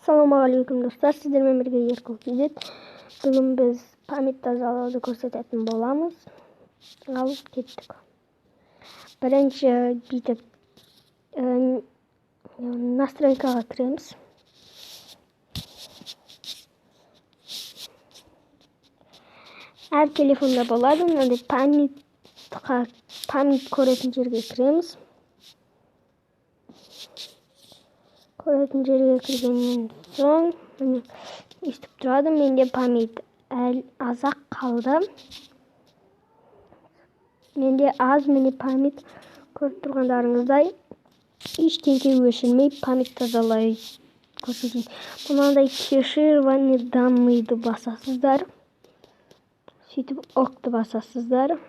Ассалаумағалейкум достар, сіздермен бірге Еркін Кезет. Бүгін біз память тазалауды көрсететін боламыз. Ал кеттік. Бірінші бүйтіп настройкаға кіреміз. Әр телефонда болады, мынандай память көретін жерге кіреміз. Көретін жерге кіргеннен соң естіп тұрады, менде память азақ қалды. Менде аз память көріп тұрғандарыңыздай ештеңе өшірмей память тазалай көрсетейін. Мынандай кешірваны данныйды басасыздар. Сөйтіп окты басасыздар.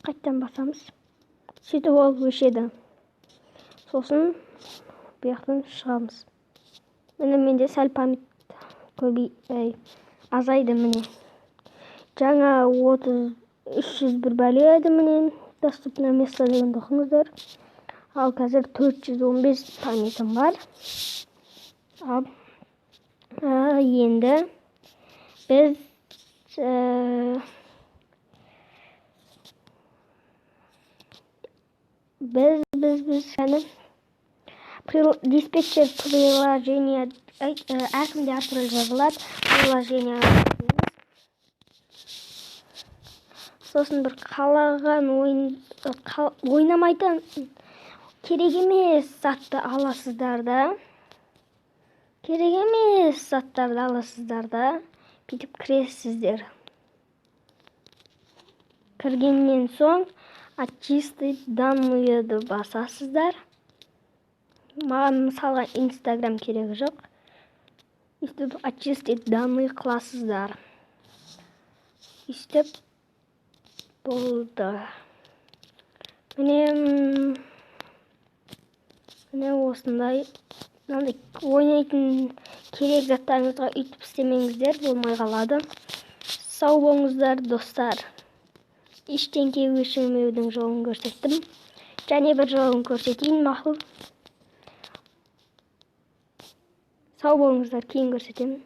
Қайттан басамыз. Сөйтіп ол өшеді. Сосын бұяқтан шығамыз. Міне менде сәл память азайды міне. Жаңа 301 бәле еді міне. Доступное место деген оқыңыздар. Ал қазір 415 памятім бар. Енді біз диспетчер приложение әркімде әртүрлі жазылады. Приложение сосын бір қалаған ойнамайтын керек емес затты аласыздар да. Керек емес заттарды аласыздар да. Бүйтіп кіресіздер. Кіргеннен соң очистить данныйды басасыздар. Маған мысалға Instagram керегі жоқ. Өстіп очистить данные қыласыздар. Өстіп болды. Міне осындай ойнайтын керек заттарыңызға үйтіп істемеңіздер, болмай қалады. Сау болыңыздар достар. Ештеңе өшірмеудің жолын көрсеттім. Және бір жолын көрсетейін, мақұл. Сау болыңыздар, кейін көрсетемін.